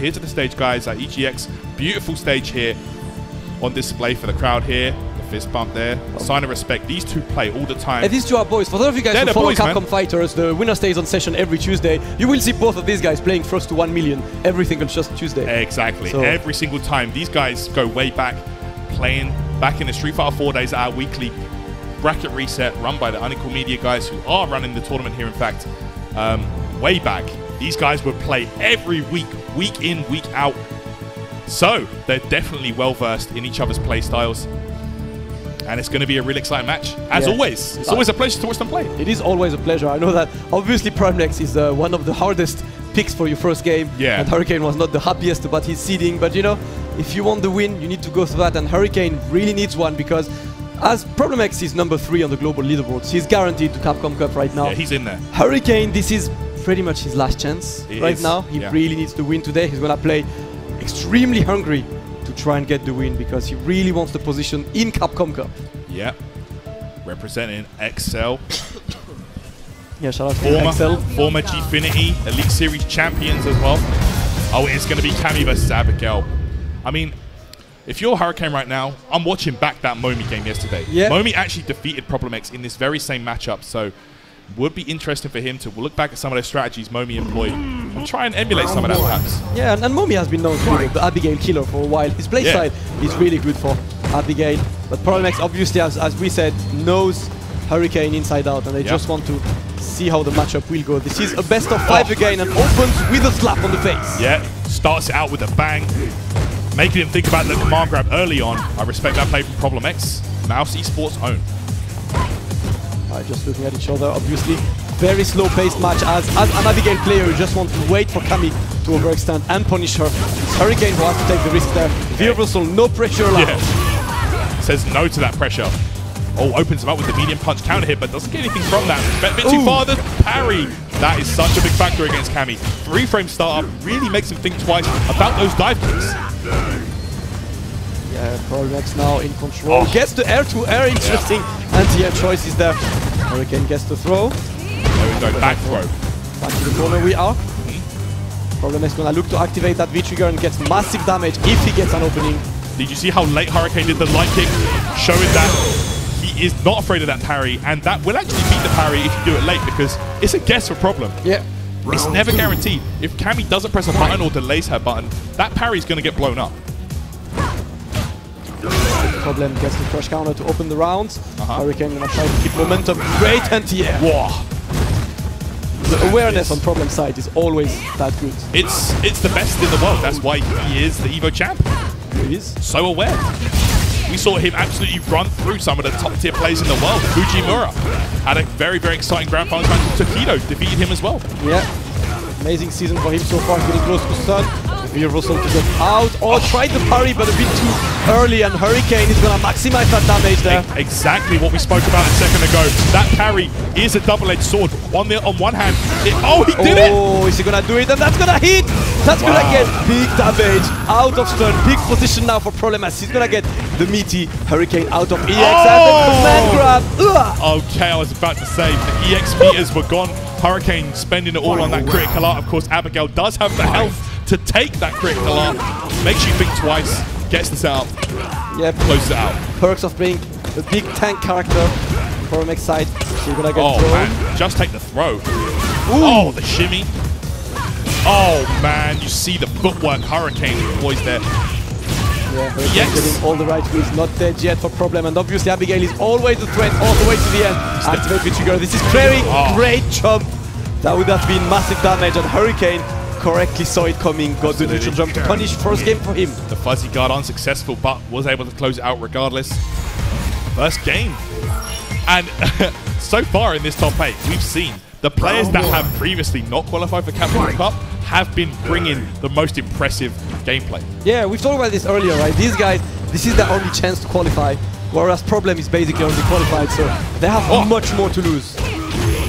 here to the stage, guys, at EGX. Beautiful stage here on display for the crowd here. The fist bump there. A sign of respect. These two play all the time. And these two are boys. For those of you guys who follow Capcom Fighters, the winner stays on session every Tuesday. You will see both of these guys playing first to 1 million every single just Tuesday. Exactly. So every single time. These guys go way back, playing back in the Street Fighter 4 days at our weekly bracket reset run by the Unequal Media guys who are running the tournament here, in fact. Way back, these guys would play every week, week in, week out. So they're definitely well versed in each other's play styles. And it's going to be a really exciting match. As always, it's always a pleasure to watch them play. It is always a pleasure. I know that obviously Primex is one of the hardest picks for your first game. Yeah. And Hurricane was not the happiest about his seeding. But you know, if you want the win, you need to go through that. And Hurricane really needs one because as Problem X is number 3 on the global leaderboards, he's guaranteed to Capcom Cup right now. Yeah, he's in there. Hurricane, this is pretty much his last chance now. He really needs to win today. He's going to play extremely hungry to try and get the win because he really wants the position in Capcom Cup. Yeah. Representing XL. Yeah, shout out to XL. Former Gfinity Elite Series champions as well. Oh, it's going to be Cammy versus Abigail. I mean, if you're Hurricane right now, I'm watching back that Momi game yesterday. Yeah. Momi actually defeated Problem X in this very same matchup, so would be interesting for him to look back at some of the strategies Momi employed and try and emulate some of that perhaps. Yeah, and Momi has been known to be the Abigail killer for a while. His play style is really good for Abigail, but Problem X obviously, as we said, knows Hurricane inside out, and they just want to see how the matchup will go. This is a best of 5 again and opens with a slap on the face. Yeah, starts it out with a bang, making him think about the command grab early on. I respect that play from Problem X. MOUZ Esports own. Just looking at each other, obviously. Very slow-paced match as an Abigail player who just wants to wait for Cammy to overextend and punish her. It's Hurricane who has to take the risk there. Reversal, no pressure allowed. Yeah. Says no to that pressure. Oh, opens him up with the medium punch counter hit, but doesn't get anything from that. A bit too far, the parry. That is such a big factor against Cammy. 3-frame startup really makes him think twice about those dive kicks. Yeah, Problem X now in control. Gets the air-to-air, interesting anti-air choices there. Hurricane gets the throw. There we go, back throw. Back to the corner we are. Problem X gonna look to activate that V-trigger and gets massive damage if he gets an opening. Did you see how late Hurricane did the light kick? Showing that he is not afraid of that parry, and that will actually beat the parry if you do it late because it's a guess for Problem. Yeah. It's never guaranteed. If Cammy doesn't press a button or delays her button, that parry is going to get blown up. Problem gets the crush counter to open the rounds. Hurricane gonna try to keep momentum. Great anti-air. Wow. The awareness on Problem's side is always that good. It's the best in the world. That's why he is the Evo champ. He is. So aware. We saw him absolutely run through some of the top tier players in the world. Fujimura had a very, very exciting grand finals match with Takedo, defeated him as well. Yeah. Amazing season for him so far, getting close to Sun. Reversal to get out. Tried the parry, but a bit too early, and Hurricane is going to maximize that damage there. Exactly what we spoke about a second ago. That parry is a double-edged sword. On one hand, he did it! Oh, is he going to do it? And that's going to hit! That's going to get big damage out of stun. Big position now for Problem X. He's going to get the meaty Hurricane out of EX and the command grab. Okay, I was about to say, the EX meters were gone. Hurricane spending it all on that critical art. Of course, Abigail does have the health to take that critical art. Makes you think twice. Gets the setup. Yep. Closes it out. Perks of being a big tank character. From X side. So you're gonna get thrown. Man. Just take the throw. Oh, the shimmy. Oh, man. You see the footwork Hurricane employs there. Yeah, Hurricane getting all the right moves. Not dead yet for Problem. And obviously, Abigail is always a threat all the way to the end. Activate the trigger. This is very great jump. That would have been massive damage. And Hurricane correctly saw it coming, got the neutral jump to punish first game for him. The fuzzy guard unsuccessful, but was able to close it out regardless. First game. And so far in this top 8, we've seen the players that have previously not qualified for Capcom Cup have been bringing the most impressive gameplay. Yeah, we've talked about this earlier, right? These guys, this is their only chance to qualify, whereas Problem is basically already qualified, so they have much more to lose.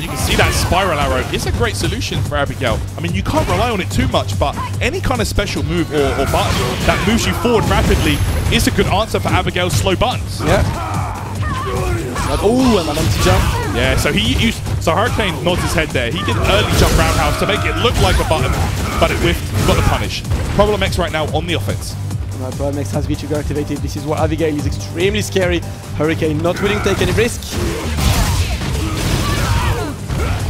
You can see that spiral arrow. It's a great solution for Abigail. I mean, you can't rely on it too much, but any kind of special move or button that moves you forward rapidly is a good answer for Abigail's slow buttons. Yeah. Oh, and an empty jump. Yeah, so Hurricane nods his head there. He did early jump roundhouse to make it look like a button. but it whiffed. Got the punish. Problem X right now on the offense. Right, Problem X has V-Trigger activated. This is where Abigail is extremely scary. Hurricane not willing to take any risk.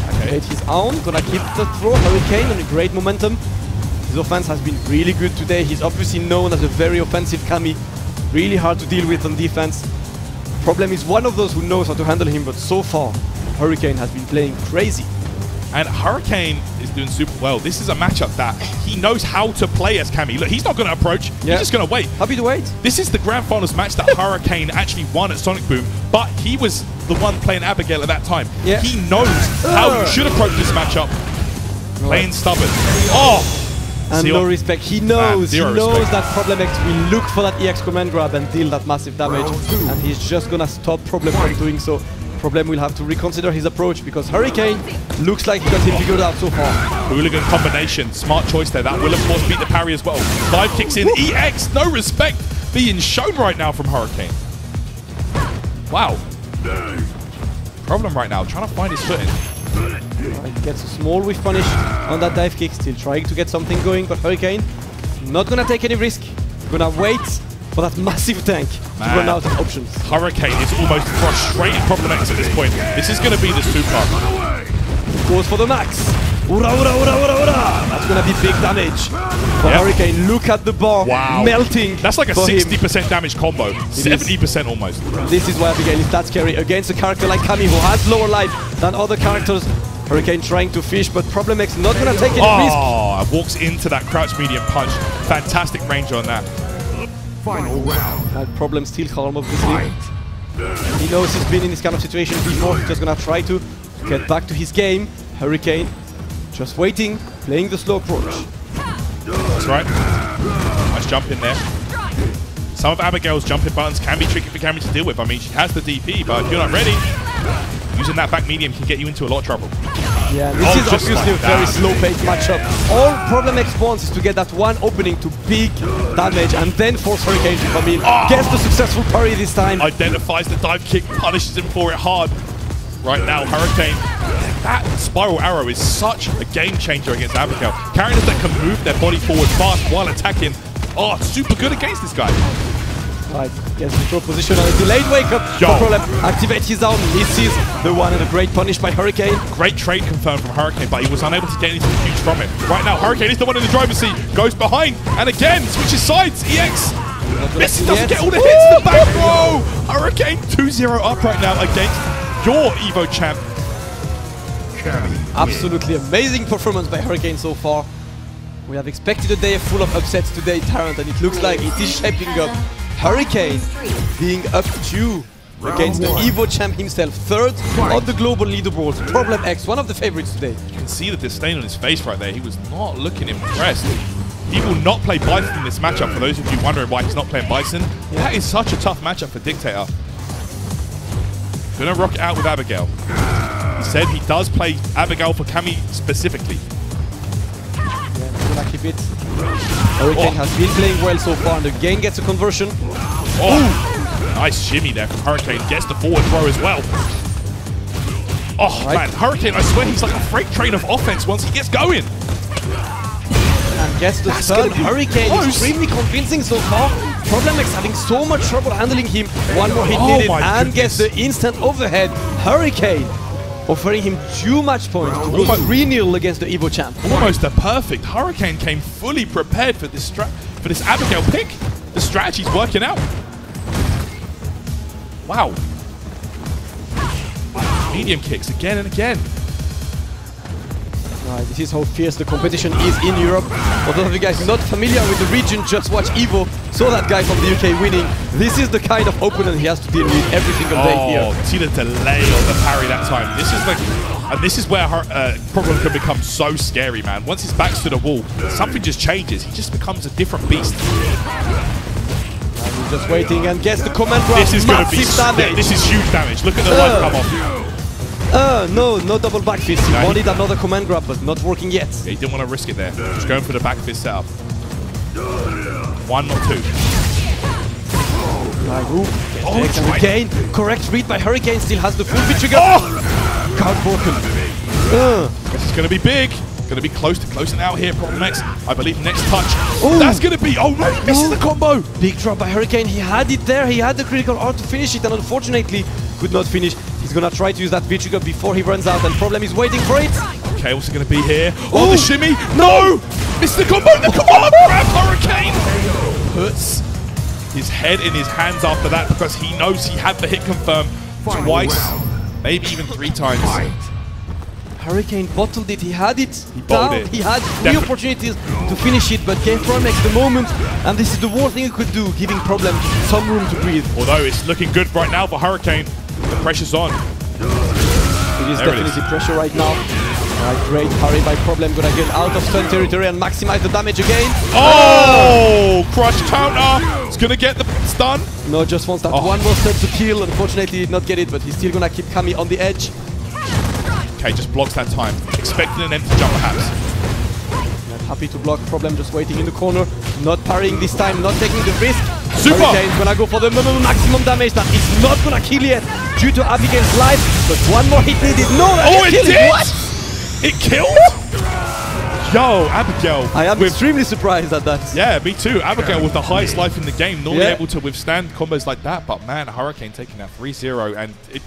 Activate his own. Gonna keep the throw. Hurricane on a great momentum. His offense has been really good today. He's obviously known as a very offensive Cammy. Really hard to deal with on defense. Problem is one of those who knows how to handle him, but so far, Hurricane has been playing crazy. And Hurricane is doing super well. This is a matchup that he knows how to play as Cammy. Look, he's not going to approach. He's just going to wait. Happy to wait. This is the Grand Finals match that Hurricane actually won at Sonic Boom, but he was the one playing Abigail at that time. Yeah. He knows how you should approach this matchup. Playing stubborn. Oh! And no respect. He knows. He knows respect. that Problem X will look for that EX command grab and deal that massive damage. And he's just going to stop Problem from doing so. Problem will have to reconsider his approach because Hurricane looks like he got him figured out so far. Hooligan combination, smart choice there. That will of course beat the parry as well. Dive kicks in, EX, no respect being shown right now from Hurricane. Wow. Problem right now, trying to find his footing. Right, gets a small whiff punish on that dive kick, still trying to get something going, but Hurricane not gonna take any risk. Gonna wait for that massive tank to run out of options. Hurricane is almost frustrating Problem X at this point. This is going to be the super. Goes for the max. Ura, ura, ura, ura, ura. That's going to be big damage. For Hurricane, look at the bar melting. That's like a 60% damage combo. 70% almost. This is why Abigail is that scary against a character like Cammy who has lower life than other characters. Hurricane trying to fish, but Problem X not going to take any risk. Walks into that crouch medium punch. Fantastic range on that. Final round. That Problem still calm, obviously. He knows he's been in this kind of situation before. He's just gonna try to get back to his game. Hurricane just waiting, playing the slow approach. That's right. Nice jump in there. Some of Abigail's jumping buttons can be tricky for Cammy to deal with. I mean, she has the DP, but if you're not ready, using that back medium can get you into a lot of trouble. Yeah, this is obviously a very slow-paced matchup. All Problem X wants is to get that one opening to big damage and then force Hurricane to come in. Gets the successful parry this time. Identifies the dive kick, punishes him for it hard. Right now, Hurricane, that spiral arrow is such a game changer against Abigail. Characters that can move their body forward fast while attacking are super good against this guy. Right, gets the throw position on a delayed wake up. Problem activate his down, misses the one and a great punish by Hurricane. Great trade confirmed from Hurricane, but he was unable to get anything huge from it. Right now, Hurricane is the one in the driver's seat, goes behind, and again switches sides. EX misses, doesn't get all the hits in the back row. Hurricane 2-0 up right now against your Evo champ. Absolutely amazing performance by Hurricane so far. We have expected a day full of upsets today, Tarrant, and it looks like it is shaping up. Hurricane being up 2 against the Evo champ himself, 3rd on the global leaderboard. Problem X, one of the favorites today. You can see the disdain on his face right there. He was not looking impressed. He will not play Bison in this matchup. For those of you wondering why he's not playing Bison, that is such a tough matchup for Dictator. Gonna rock it out with Abigail. He said he does play Abigail for Cammy specifically. Yeah, gonna keep it. Hurricane has been playing well so far, and again gets a conversion. Nice shimmy there from Hurricane. Gets the forward throw as well. Man, Hurricane, I swear he's like a freight train of offense once he gets going. And gets the stun. Hurricane extremely convincing so far. Problem X having so much trouble handling him. One more hit needed and gets the instant overhead. Hurricane offering him 2 match points to go 3-0 against the Evo champ. Almost a perfect. Hurricane came fully prepared for this Abigail pick. The strategy's working out. Wow. Medium kicks again and again. Right, this is how fierce the competition is in Europe. For those of you guys not familiar with the region, just watch Evo. Saw that guy from the UK winning. This is the kind of opponent he has to deal with every single day here. See the delay on the parry that time. This is like, and this is where Problem can become so scary, man. Once his back's to the wall, something just changes. He just becomes a different beast. And he's just waiting and gets the command grab. This is going to be damage. This is huge damage. Look at the light come off. No double back fist. He wanted another command grab, but not working yet. Yeah, he didn't want to risk it there. Just going for the back fist setup. 1 or 2. And again, correct read by Hurricane. Still has the full V-Trigger. Count broken. Guess it's going to be big. Going to be close to closing out here. Problem X, I believe next touch. Ooh. That's going to be, oh no, he misses the combo. Big drop by Hurricane. He had it there. He had the critical art to finish it, and unfortunately could not finish. He's gonna try to use that V-trigger before he runs out, and Problem is waiting for it. Okay, what's it going to be here? Oh, the shimmy. No! Missed the combo. The combo grab Hurricane. Puts his head in his hands after that because he knows he had the hit confirm twice, maybe even 3 times. Hurricane bottled it. He had it bottled down. it. He had 3 opportunities to finish it, but gave Problem X the moment, and this is the worst thing he could do, giving Problem some room to breathe. Although it's looking good right now for Hurricane. The pressure's on. It is definitely pressure right now. Alright, great hurry by Problem. Gonna get out of stun territory and maximize the damage again. Oh! Crush counter! It's gonna get the stun. No, just wants that one more stun to kill. Unfortunately, he did not get it, but he's still gonna keep Cammy on the edge. Okay, just blocks that time. Expecting an empty jump perhaps. Not happy to block Problem, just waiting in the corner. Not parrying this time, not taking the risk. Super! Hurricane's gonna go for the maximum damage. That is not gonna kill yet due to Abigail's life, but one more hit needed. No, it did! What? It killed? Yo, Abigail. I am extremely surprised at that. Yeah, me too. Abigail with the highest life in the game, normally Yeah. able to withstand combos like that, but man, Hurricane taking that 3-0, and it